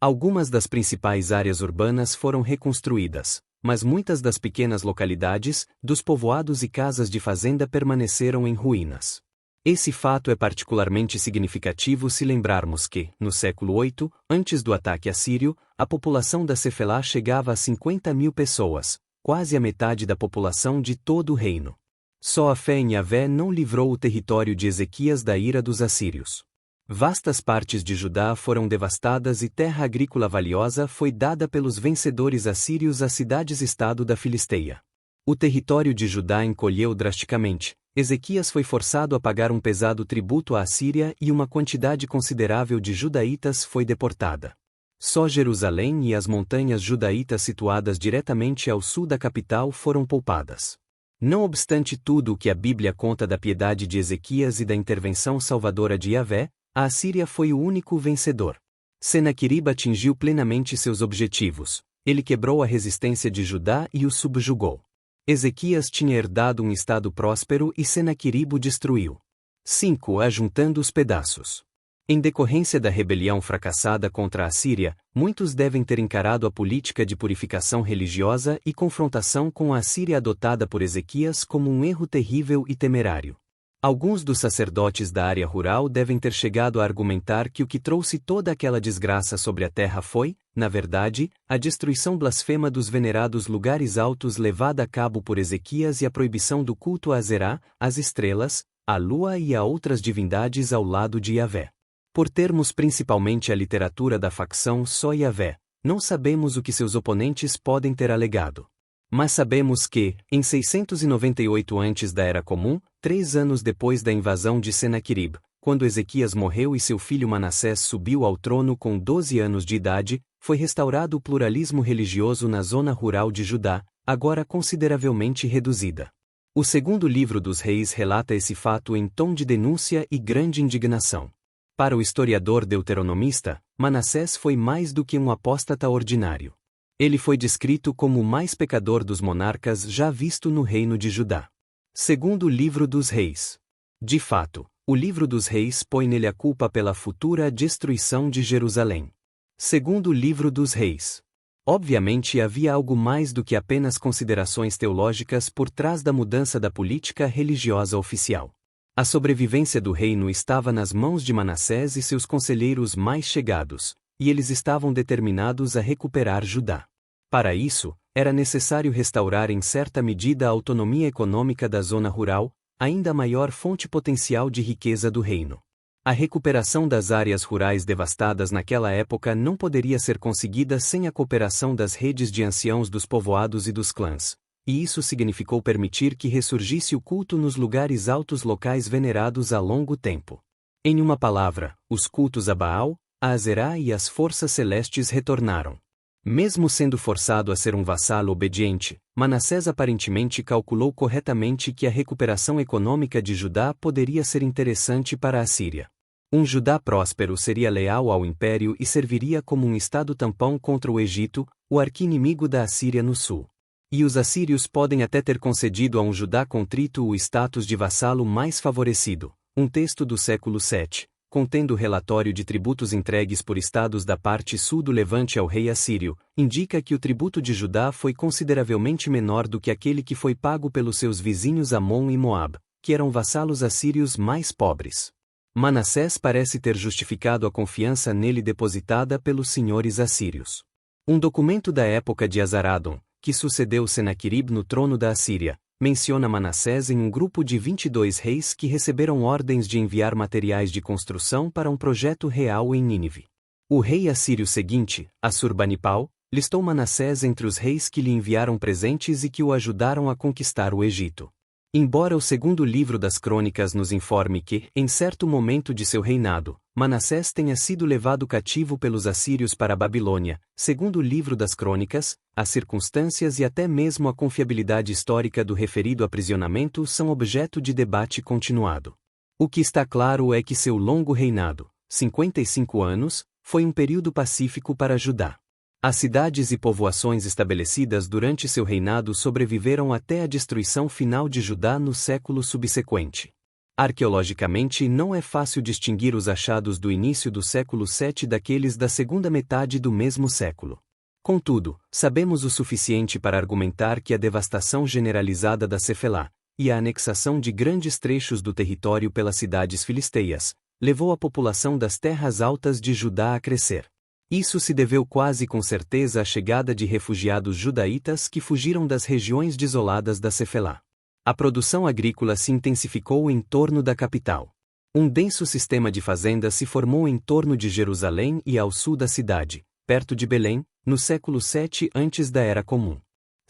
Algumas das principais áreas urbanas foram reconstruídas, mas muitas das pequenas localidades, dos povoados e casas de fazenda permaneceram em ruínas. Esse fato é particularmente significativo se lembrarmos que, no século 8, antes do ataque assírio, a população da Cefelá chegava a 50.000 pessoas, quase a metade da população de todo o reino. Só a fé em Yahvé não livrou o território de Ezequias da ira dos assírios. Vastas partes de Judá foram devastadas e terra agrícola valiosa foi dada pelos vencedores assírios às cidades-estado da Filisteia. O território de Judá encolheu drasticamente. Ezequias foi forçado a pagar um pesado tributo à Assíria e uma quantidade considerável de judaítas foi deportada. Só Jerusalém e as montanhas judaítas situadas diretamente ao sul da capital foram poupadas. Não obstante tudo o que a Bíblia conta da piedade de Ezequias e da intervenção salvadora de Yahvé, a Assíria foi o único vencedor. Senaqueribe atingiu plenamente seus objetivos. Ele quebrou a resistência de Judá e o subjugou. Ezequias tinha herdado um estado próspero e Senaqueribe o destruiu. 5. Ajuntando os pedaços. Em decorrência da rebelião fracassada contra a Assíria, muitos devem ter encarado a política de purificação religiosa e confrontação com a Assíria adotada por Ezequias como um erro terrível e temerário. Alguns dos sacerdotes da área rural devem ter chegado a argumentar que o que trouxe toda aquela desgraça sobre a terra foi, na verdade, a destruição blasfema dos venerados lugares altos levada a cabo por Ezequias e a proibição do culto a Azerá, às estrelas, à lua e a outras divindades ao lado de Yahvé. Por termos principalmente a literatura da facção só Yahvé, não sabemos o que seus oponentes podem ter alegado. Mas sabemos que, em 698 antes da Era Comum, 3 anos depois da invasão de Senaqueribe, quando Ezequias morreu e seu filho Manassés subiu ao trono com 12 anos de idade, foi restaurado o pluralismo religioso na zona rural de Judá, agora consideravelmente reduzida. O segundo livro dos Reis relata esse fato em tom de denúncia e grande indignação. Para o historiador deuteronomista, Manassés foi mais do que um apóstata ordinário. Ele foi descrito como o mais pecador dos monarcas já visto no reino de Judá. Segundo livro dos Reis. De fato, o livro dos Reis põe nele a culpa pela futura destruição de Jerusalém. Segundo livro dos Reis. Obviamente havia algo mais do que apenas considerações teológicas por trás da mudança da política religiosa oficial. A sobrevivência do reino estava nas mãos de Manassés e seus conselheiros mais chegados, e eles estavam determinados a recuperar Judá. Para isso, era necessário restaurar em certa medida a autonomia econômica da zona rural, ainda a maior fonte potencial de riqueza do reino. A recuperação das áreas rurais devastadas naquela época não poderia ser conseguida sem a cooperação das redes de anciãos dos povoados e dos clãs, e isso significou permitir que ressurgisse o culto nos lugares altos locais venerados há longo tempo. Em uma palavra, os cultos a Baal, a Azerá e as forças celestes retornaram. Mesmo sendo forçado a ser um vassalo obediente, Manassés aparentemente calculou corretamente que a recuperação econômica de Judá poderia ser interessante para a Síria. Um Judá próspero seria leal ao império e serviria como um estado tampão contra o Egito, o arqui-inimigo da Assíria no sul. E os assírios podem até ter concedido a um Judá contrito o status de vassalo mais favorecido. Um texto do século VII, contendo o relatório de tributos entregues por estados da parte sul do Levante ao rei assírio, indica que o tributo de Judá foi consideravelmente menor do que aquele que foi pago pelos seus vizinhos Amon e Moab, que eram vassalos assírios mais pobres. Manassés parece ter justificado a confiança nele depositada pelos senhores assírios. Um documento da época de Azaradon, que sucedeu Senaqueribe no trono da Assíria, menciona Manassés em um grupo de 22 reis que receberam ordens de enviar materiais de construção para um projeto real em Nínive. O rei assírio seguinte, Assurbanipal, listou Manassés entre os reis que lhe enviaram presentes e que o ajudaram a conquistar o Egito. Embora o segundo livro das Crônicas nos informe que, em certo momento de seu reinado, Manassés tenha sido levado cativo pelos assírios para a Babilônia, segundo o livro das Crônicas, as circunstâncias e até mesmo a confiabilidade histórica do referido aprisionamento são objeto de debate continuado. O que está claro é que seu longo reinado, 55 anos, foi um período pacífico para Judá. As cidades e povoações estabelecidas durante seu reinado sobreviveram até a destruição final de Judá no século subsequente. Arqueologicamente não é fácil distinguir os achados do início do século VII daqueles da segunda metade do mesmo século. Contudo, sabemos o suficiente para argumentar que a devastação generalizada da Cefelá, e a anexação de grandes trechos do território pelas cidades filisteias, levou a população das terras altas de Judá a crescer. Isso se deveu quase com certeza à chegada de refugiados judaítas que fugiram das regiões desoladas da Cefelá. A produção agrícola se intensificou em torno da capital. Um denso sistema de fazendas se formou em torno de Jerusalém e ao sul da cidade, perto de Belém, no século VII antes da Era Comum.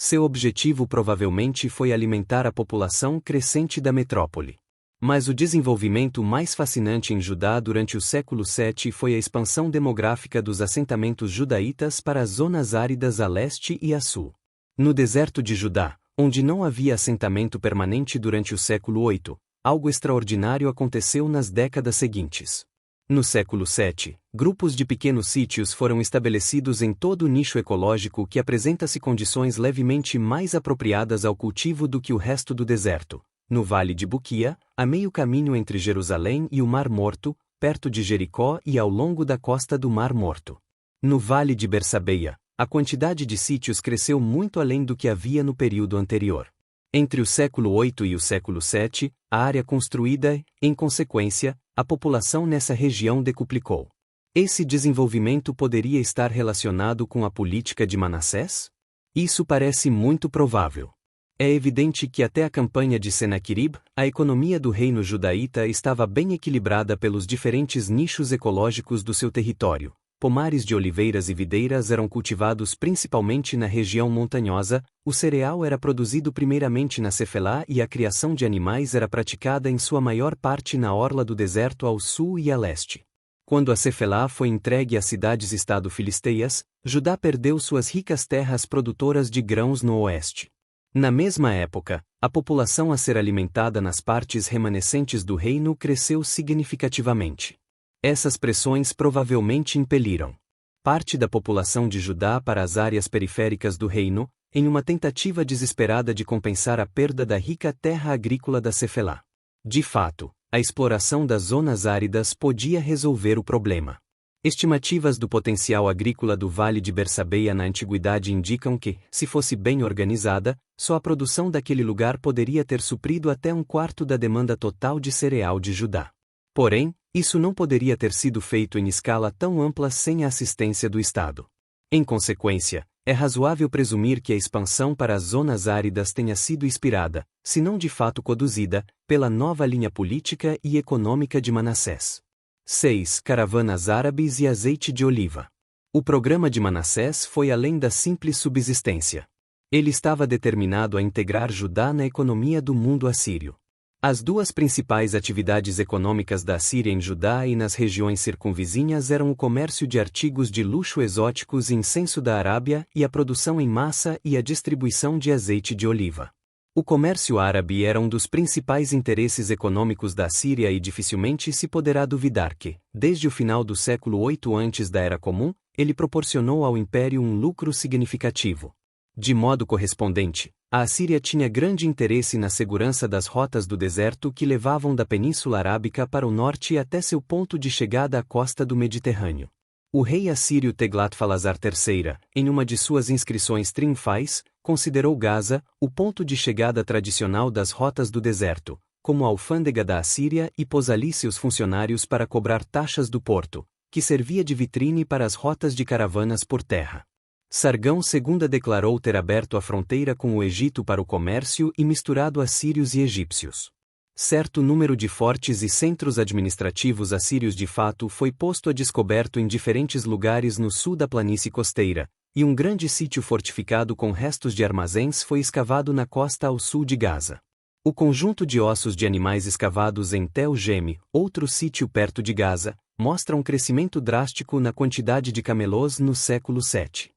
Seu objetivo provavelmente foi alimentar a população crescente da metrópole. Mas o desenvolvimento mais fascinante em Judá durante o século VII foi a expansão demográfica dos assentamentos judaítas para as zonas áridas a leste e a sul. No deserto de Judá, onde não havia assentamento permanente durante o século VIII, algo extraordinário aconteceu nas décadas seguintes. No século VII, grupos de pequenos sítios foram estabelecidos em todo o nicho ecológico que apresenta-se condições levemente mais apropriadas ao cultivo do que o resto do deserto. No Vale de Buquia, a meio caminho entre Jerusalém e o Mar Morto, perto de Jericó e ao longo da costa do Mar Morto. No Vale de Bersabeia, a quantidade de sítios cresceu muito além do que havia no período anterior. Entre o século VIII e o século VII, a área construída, em consequência, a população nessa região decuplicou. Esse desenvolvimento poderia estar relacionado com a política de Manassés? Isso parece muito provável. É evidente que até a campanha de Senaquerib, a economia do reino judaíta estava bem equilibrada pelos diferentes nichos ecológicos do seu território. Pomares de oliveiras e videiras eram cultivados principalmente na região montanhosa, o cereal era produzido primeiramente na Cefelá e a criação de animais era praticada em sua maior parte na orla do deserto ao sul e a leste. Quando a Cefelá foi entregue às cidades-estado filisteias, Judá perdeu suas ricas terras produtoras de grãos no oeste. Na mesma época, a população a ser alimentada nas partes remanescentes do reino cresceu significativamente. Essas pressões provavelmente impeliram parte da população de Judá para as áreas periféricas do reino, em uma tentativa desesperada de compensar a perda da rica terra agrícola da Cefelá. De fato, a exploração das zonas áridas podia resolver o problema. Estimativas do potencial agrícola do Vale de Bersabeia na antiguidade indicam que, se fosse bem organizada, só a produção daquele lugar poderia ter suprido até um quarto da demanda total de cereal de Judá. Porém, isso não poderia ter sido feito em escala tão ampla sem a assistência do Estado. Em consequência, é razoável presumir que a expansão para as zonas áridas tenha sido inspirada, se não de fato conduzida, pela nova linha política e econômica de Manassés. 6. Caravanas árabes e azeite de oliva. O programa de Manassés foi além da simples subsistência. Ele estava determinado a integrar Judá na economia do mundo assírio. As duas principais atividades econômicas da Assíria em Judá e nas regiões circunvizinhas eram o comércio de artigos de luxo exóticos e incenso da Arábia e a produção em massa e a distribuição de azeite de oliva. O comércio árabe era um dos principais interesses econômicos da Assíria e dificilmente se poderá duvidar que, desde o final do século VIII antes da Era Comum, ele proporcionou ao império um lucro significativo. De modo correspondente, a Assíria tinha grande interesse na segurança das rotas do deserto que levavam da Península Arábica para o norte até seu ponto de chegada à costa do Mediterrâneo. O rei assírio Teglat-Falazar III, em uma de suas inscrições triunfais, considerou Gaza, o ponto de chegada tradicional das rotas do deserto, como a alfândega da Assíria e pôs ali seus funcionários para cobrar taxas do porto, que servia de vitrine para as rotas de caravanas por terra. Sargão II declarou ter aberto a fronteira com o Egito para o comércio e misturado assírios e egípcios. Certo número de fortes e centros administrativos assírios de fato foi posto a descoberto em diferentes lugares no sul da planície costeira, e um grande sítio fortificado com restos de armazéns foi escavado na costa ao sul de Gaza. O conjunto de ossos de animais escavados em Tel Geme, outro sítio perto de Gaza, mostra um crescimento drástico na quantidade de camelôs no século VII.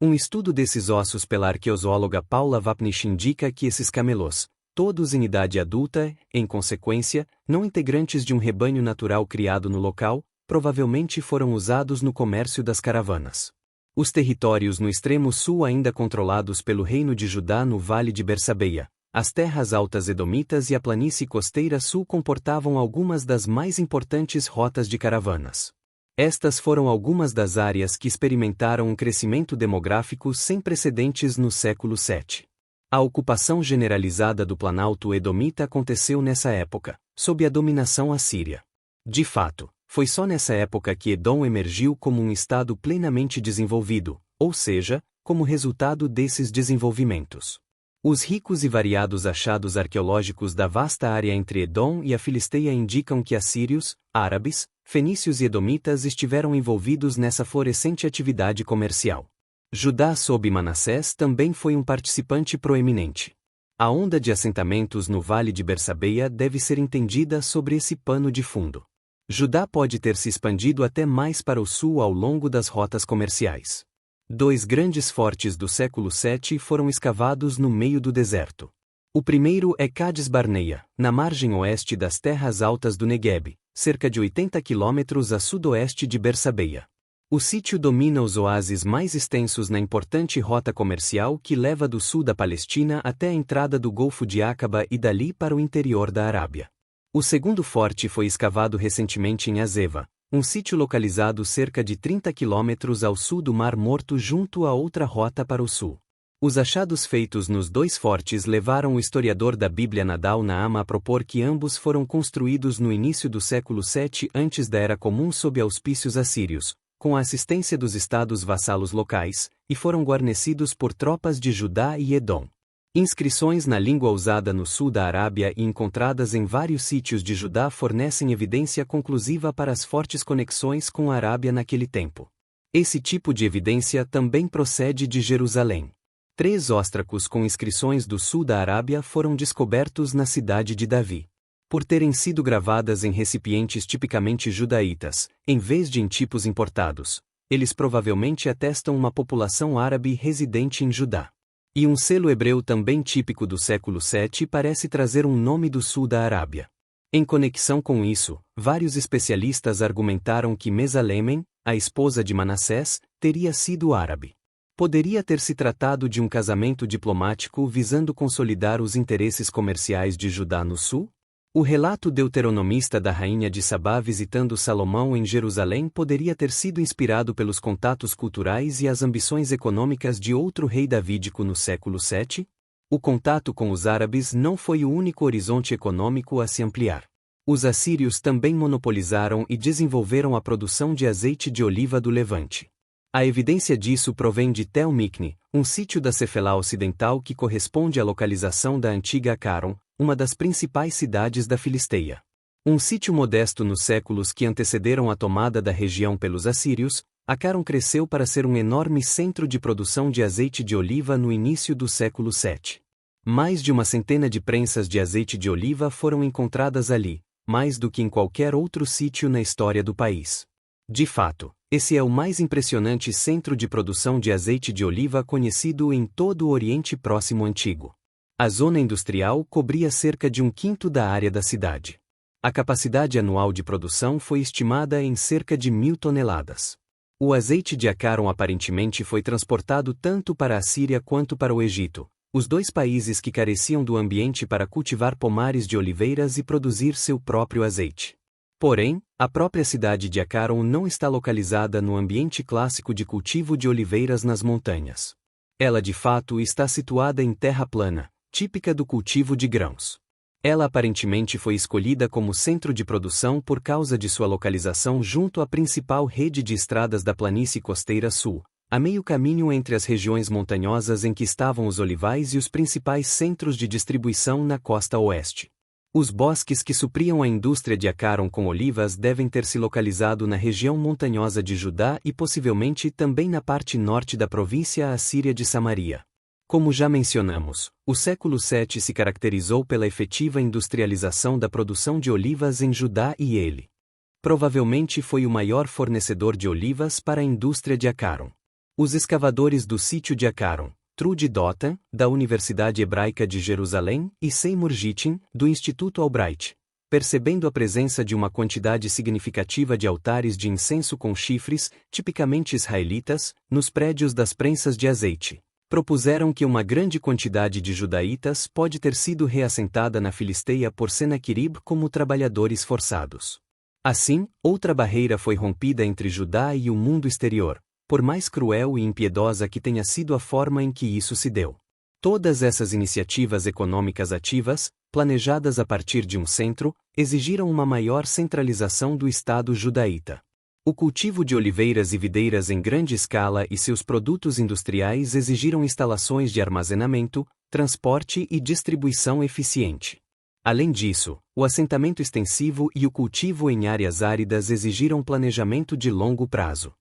Um estudo desses ossos pela arqueozoóloga Paula Vapnich indica que esses camelôs, todos em idade adulta, em consequência, não integrantes de um rebanho natural criado no local, provavelmente foram usados no comércio das caravanas. Os territórios no extremo sul ainda controlados pelo reino de Judá no Vale de Bersabeia, as terras altas edomitas e a planície costeira sul comportavam algumas das mais importantes rotas de caravanas. Estas foram algumas das áreas que experimentaram um crescimento demográfico sem precedentes no século VII. A ocupação generalizada do Planalto Edomita aconteceu nessa época, sob a dominação assíria. De fato, foi só nessa época que Edom emergiu como um estado plenamente desenvolvido, ou seja, como resultado desses desenvolvimentos. Os ricos e variados achados arqueológicos da vasta área entre Edom e a Filisteia indicam que assírios, árabes, fenícios e edomitas estiveram envolvidos nessa florescente atividade comercial. Judá sob Manassés também foi um participante proeminente. A onda de assentamentos no Vale de Bersabeia deve ser entendida sobre esse pano de fundo. Judá pode ter se expandido até mais para o sul ao longo das rotas comerciais. 2 grandes fortes do século VII foram escavados no meio do deserto. O primeiro é Cades Barneia, na margem oeste das terras altas do Negueb, cerca de 80 quilômetros a sudoeste de Bersabeia. O sítio domina os oásis mais extensos na importante rota comercial que leva do sul da Palestina até a entrada do Golfo de Aqaba e dali para o interior da Arábia. O segundo forte foi escavado recentemente em Azeva, um sítio localizado cerca de 30 quilômetros ao sul do Mar Morto junto a outra rota para o sul. Os achados feitos nos 2 fortes levaram o historiador da Bíblia Nadal Naama a propor que ambos foram construídos no início do século VII antes da Era Comum sob auspícios assírios, com a assistência dos estados vassalos locais, e foram guarnecidos por tropas de Judá e Edom. Inscrições na língua usada no sul da Arábia e encontradas em vários sítios de Judá fornecem evidência conclusiva para as fortes conexões com a Arábia naquele tempo. Esse tipo de evidência também procede de Jerusalém. 3 óstracos com inscrições do sul da Arábia foram descobertos na cidade de Davi. Por terem sido gravadas em recipientes tipicamente judaítas, em vez de em tipos importados, eles provavelmente atestam uma população árabe residente em Judá. E um selo hebreu também típico do século VII parece trazer um nome do sul da Arábia. Em conexão com isso, vários especialistas argumentaram que Mesalemem, a esposa de Manassés, teria sido árabe. Poderia ter se tratado de um casamento diplomático visando consolidar os interesses comerciais de Judá no sul? O relato deuteronomista da rainha de Sabá visitando Salomão em Jerusalém poderia ter sido inspirado pelos contatos culturais e as ambições econômicas de outro rei davídico no século VII? O contato com os árabes não foi o único horizonte econômico a se ampliar. Os assírios também monopolizaram e desenvolveram a produção de azeite de oliva do Levante. A evidência disso provém de Tel Mikne, um sítio da Cefelá Ocidental que corresponde à localização da antiga Acaron, uma das principais cidades da Filisteia. Um sítio modesto nos séculos que antecederam a tomada da região pelos assírios, Acaron cresceu para ser um enorme centro de produção de azeite de oliva no início do século VII. Mais de 100 de prensas de azeite de oliva foram encontradas ali, mais do que em qualquer outro sítio na história do país. De fato, esse é o mais impressionante centro de produção de azeite de oliva conhecido em todo o Oriente Próximo Antigo. A zona industrial cobria cerca de 1/5 da área da cidade. A capacidade anual de produção foi estimada em cerca de 1.000 toneladas. O azeite de Acaron aparentemente foi transportado tanto para a Síria quanto para o Egito, os 2 países que careciam do ambiente para cultivar pomares de oliveiras e produzir seu próprio azeite. Porém, a própria cidade de Acaron não está localizada no ambiente clássico de cultivo de oliveiras nas montanhas. Ela de fato está situada em terra plana, típica do cultivo de grãos. Ela aparentemente foi escolhida como centro de produção por causa de sua localização junto à principal rede de estradas da planície costeira sul, a meio caminho entre as regiões montanhosas em que estavam os olivais e os principais centros de distribuição na costa oeste. Os bosques que supriam a indústria de Acaron com olivas devem ter se localizado na região montanhosa de Judá e possivelmente também na parte norte da província assíria de Samaria. Como já mencionamos, o século VII se caracterizou pela efetiva industrialização da produção de olivas em Judá e ele provavelmente foi o maior fornecedor de olivas para a indústria de Acaron. Os escavadores do sítio de Acaron, Trude Dotan, da Universidade Hebraica de Jerusalém, e Seymour Gittin, do Instituto Albright, percebendo a presença de uma quantidade significativa de altares de incenso com chifres, tipicamente israelitas, nos prédios das prensas de azeite, propuseram que uma grande quantidade de judaítas pode ter sido reassentada na Filisteia por Senaquerib como trabalhadores forçados. Assim, outra barreira foi rompida entre Judá e o mundo exterior, por mais cruel e impiedosa que tenha sido a forma em que isso se deu. Todas essas iniciativas econômicas ativas, planejadas a partir de um centro, exigiram uma maior centralização do Estado judaíta. O cultivo de oliveiras e videiras em grande escala e seus produtos industriais exigiram instalações de armazenamento, transporte e distribuição eficiente. Além disso, o assentamento extensivo e o cultivo em áreas áridas exigiram planejamento de longo prazo.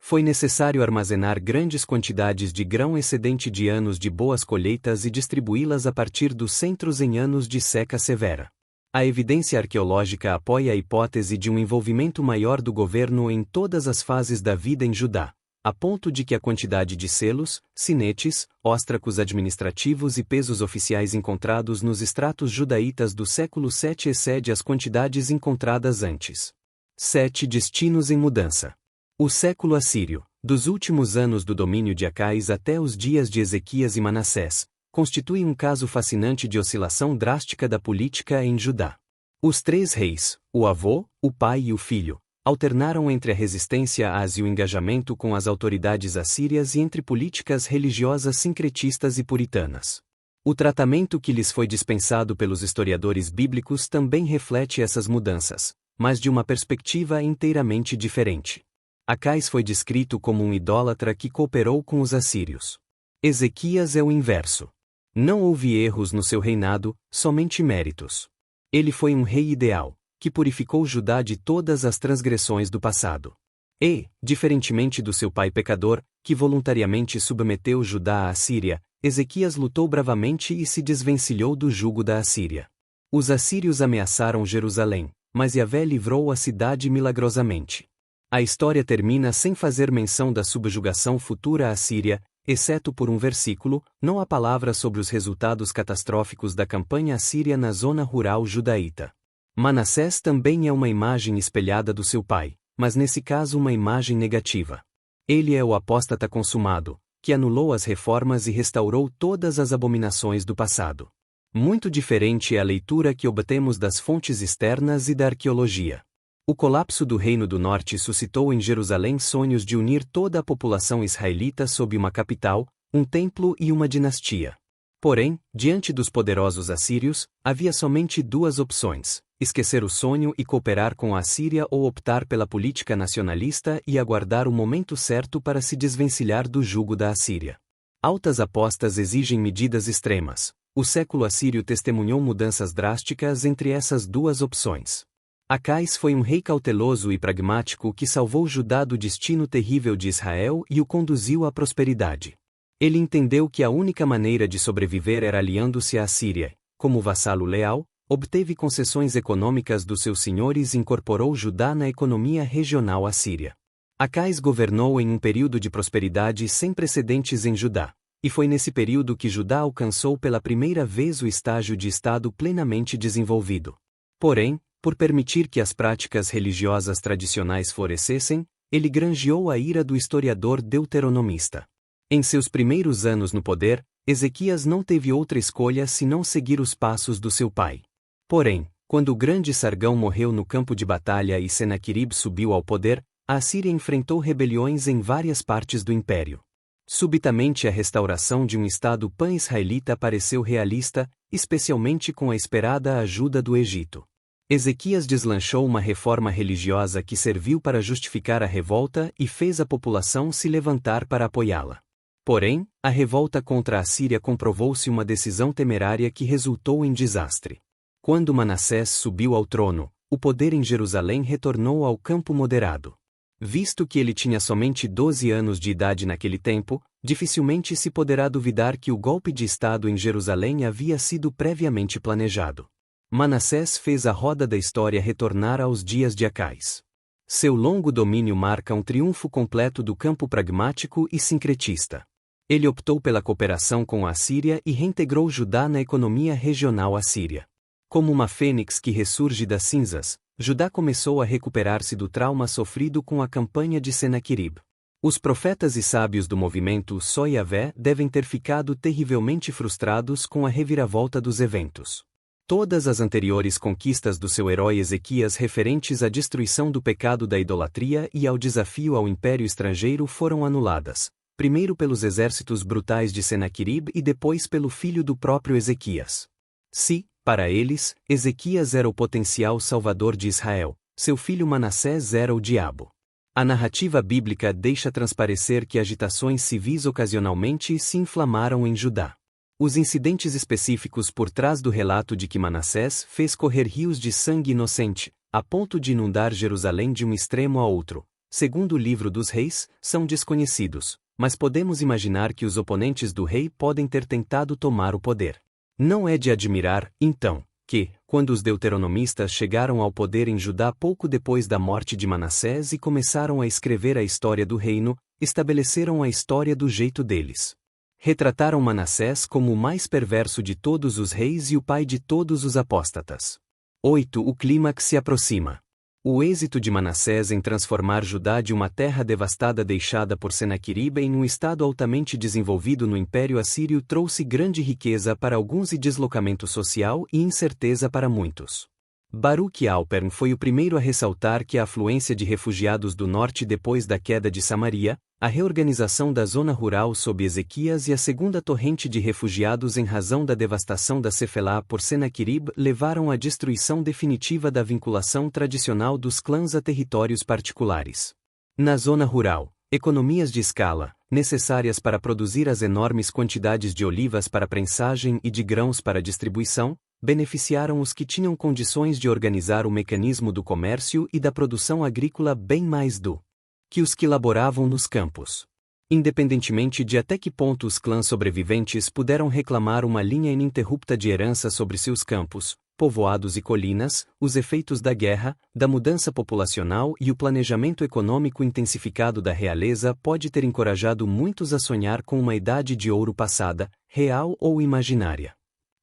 Foi necessário armazenar grandes quantidades de grão excedente de anos de boas colheitas e distribuí-las a partir dos centros em anos de seca severa. A evidência arqueológica apoia a hipótese de um envolvimento maior do governo em todas as fases da vida em Judá, a ponto de que a quantidade de selos, sinetes, óstracos administrativos e pesos oficiais encontrados nos extratos judaítas do século VII excede as quantidades encontradas antes. 7 Destinos em mudança. O século assírio, dos últimos anos do domínio de Acais até os dias de Ezequias e Manassés, constitui um caso fascinante de oscilação drástica da política em Judá. Os 3 reis, o avô, o pai e o filho, alternaram entre a resistência às e o engajamento com as autoridades assírias e entre políticas religiosas sincretistas e puritanas. O tratamento que lhes foi dispensado pelos historiadores bíblicos também reflete essas mudanças, mas de uma perspectiva inteiramente diferente. Acais foi descrito como um idólatra que cooperou com os assírios. Ezequias é o inverso. Não houve erros no seu reinado, somente méritos. Ele foi um rei ideal, que purificou Judá de todas as transgressões do passado. E, diferentemente do seu pai pecador, que voluntariamente submeteu Judá à Assíria, Ezequias lutou bravamente e se desvencilhou do jugo da Assíria. Os assírios ameaçaram Jerusalém, mas Yahvé livrou a cidade milagrosamente. A história termina sem fazer menção da subjugação futura à Síria, exceto por um versículo. Não há palavras sobre os resultados catastróficos da campanha assíria na zona rural judaíta. Manassés também é uma imagem espelhada do seu pai, mas nesse caso uma imagem negativa. Ele é o apóstata consumado, que anulou as reformas e restaurou todas as abominações do passado. Muito diferente é a leitura que obtemos das fontes externas e da arqueologia. O colapso do Reino do Norte suscitou em Jerusalém sonhos de unir toda a população israelita sob uma capital, um templo e uma dinastia. Porém, diante dos poderosos assírios, havia somente 2 opções: esquecer o sonho e cooperar com a Assíria ou optar pela política nacionalista e aguardar o momento certo para se desvencilhar do jugo da Assíria. Altas apostas exigem medidas extremas. O século assírio testemunhou mudanças drásticas entre essas 2 opções. Acais foi um rei cauteloso e pragmático que salvou Judá do destino terrível de Israel e o conduziu à prosperidade. Ele entendeu que a única maneira de sobreviver era aliando-se à Assíria. Como vassalo leal, obteve concessões econômicas dos seus senhores e incorporou Judá na economia regional assíria. Acais governou em um período de prosperidade sem precedentes em Judá, e foi nesse período que Judá alcançou pela primeira vez o estágio de Estado plenamente desenvolvido. Porém, por permitir que as práticas religiosas tradicionais florescessem, ele granjeou a ira do historiador deuteronomista. Em seus primeiros anos no poder, Ezequias não teve outra escolha senão seguir os passos do seu pai. Porém, quando o grande Sargão morreu no campo de batalha e Senaquerib subiu ao poder, a Assíria enfrentou rebeliões em várias partes do império. Subitamente a restauração de um Estado pan-israelita pareceu realista, especialmente com a esperada ajuda do Egito. Ezequias deslanchou uma reforma religiosa que serviu para justificar a revolta e fez a população se levantar para apoiá-la. Porém, a revolta contra a Assíria comprovou-se uma decisão temerária que resultou em desastre. Quando Manassés subiu ao trono, o poder em Jerusalém retornou ao campo moderado. Visto que ele tinha somente 12 anos de idade naquele tempo, dificilmente se poderá duvidar que o golpe de Estado em Jerusalém havia sido previamente planejado. Manassés fez a roda da história retornar aos dias de Acais. Seu longo domínio marca um triunfo completo do campo pragmático e sincretista. Ele optou pela cooperação com a Assíria e reintegrou Judá na economia regional assíria. Como uma fênix que ressurge das cinzas, Judá começou a recuperar-se do trauma sofrido com a campanha de Senaquerib. Os profetas e sábios do movimento Só Yahvé devem ter ficado terrivelmente frustrados com a reviravolta dos eventos. Todas as anteriores conquistas do seu herói Ezequias referentes à destruição do pecado da idolatria e ao desafio ao império estrangeiro foram anuladas, primeiro pelos exércitos brutais de Senaquerib e depois pelo filho do próprio Ezequias. Se, para eles, Ezequias era o potencial salvador de Israel, seu filho Manassés era o diabo. A narrativa bíblica deixa transparecer que agitações civis ocasionalmente se inflamaram em Judá. Os incidentes específicos por trás do relato de que Manassés fez correr rios de sangue inocente, a ponto de inundar Jerusalém de um extremo a outro, segundo o livro dos reis, são desconhecidos, mas podemos imaginar que os oponentes do rei podem ter tentado tomar o poder. Não é de admirar, então, que, quando os deuteronomistas chegaram ao poder em Judá pouco depois da morte de Manassés e começaram a escrever a história do reino, estabeleceram a história do jeito deles. Retrataram Manassés como o mais perverso de todos os reis e o pai de todos os apóstatas. 8. O clímax se aproxima. O êxito de Manassés em transformar Judá de uma terra devastada deixada por Senaqueribe em um estado altamente desenvolvido no Império Assírio trouxe grande riqueza para alguns e deslocamento social e incerteza para muitos. Baruch Alpern foi o primeiro a ressaltar que a afluência de refugiados do norte depois da queda de Samaria, a reorganização da zona rural sob Ezequias e a segunda torrente de refugiados em razão da devastação da Cefelá por Senaqueribe levaram à destruição definitiva da vinculação tradicional dos clãs a territórios particulares. Na zona rural, economias de escala, necessárias para produzir as enormes quantidades de olivas para prensagem e de grãos para distribuição, beneficiaram os que tinham condições de organizar o mecanismo do comércio e da produção agrícola bem mais do que os que laboravam nos campos. Independentemente de até que ponto os clãs sobreviventes puderam reclamar uma linha ininterrupta de herança sobre seus campos, povoados e colinas, os efeitos da guerra, da mudança populacional e o planejamento econômico intensificado da realeza pode ter encorajado muitos a sonhar com uma idade de ouro passada, real ou imaginária.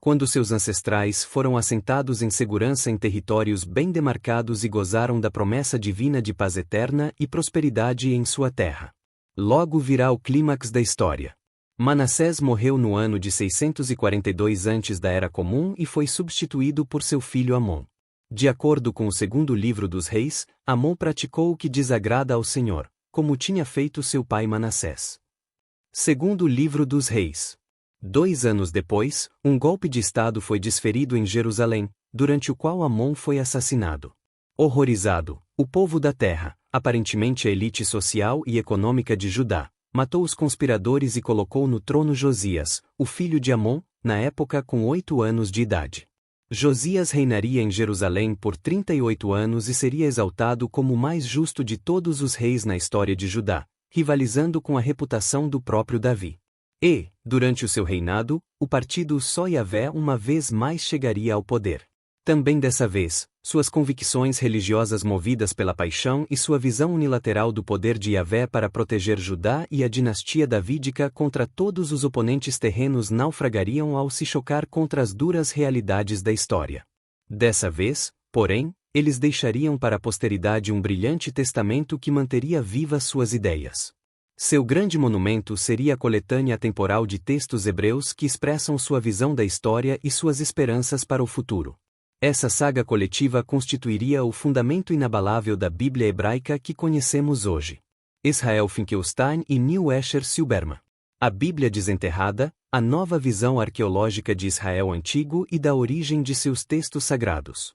Quando seus ancestrais foram assentados em segurança em territórios bem demarcados e gozaram da promessa divina de paz eterna e prosperidade em sua terra. Logo virá o clímax da história. Manassés morreu no ano de 642 antes da Era Comum e foi substituído por seu filho Amon. De acordo com o segundo livro dos reis, Amon praticou o que desagrada ao Senhor, como tinha feito seu pai Manassés. Segundo livro dos reis. 2 anos depois, um golpe de Estado foi desferido em Jerusalém, durante o qual Amon foi assassinado. Horrorizado, o povo da terra, aparentemente a elite social e econômica de Judá, matou os conspiradores e colocou no trono Josias, o filho de Amon, na época com 8 anos de idade. Josias reinaria em Jerusalém por 38 anos e seria exaltado como o mais justo de todos os reis na história de Judá, rivalizando com a reputação do próprio Davi. E, durante o seu reinado, o partido Só Yahvé uma vez mais chegaria ao poder. Também dessa vez, suas convicções religiosas movidas pela paixão e sua visão unilateral do poder de Yahvé para proteger Judá e a dinastia davídica contra todos os oponentes terrenos naufragariam ao se chocar contra as duras realidades da história. Dessa vez, porém, eles deixariam para a posteridade um brilhante testamento que manteria vivas suas ideias. Seu grande monumento seria a coletânea temporal de textos hebreus que expressam sua visão da história e suas esperanças para o futuro. Essa saga coletiva constituiria o fundamento inabalável da Bíblia hebraica que conhecemos hoje. Israel Finkelstein e Neil Asher Silberman. A Bíblia Desenterrada, a nova visão arqueológica de Israel antigo e da origem de seus textos sagrados.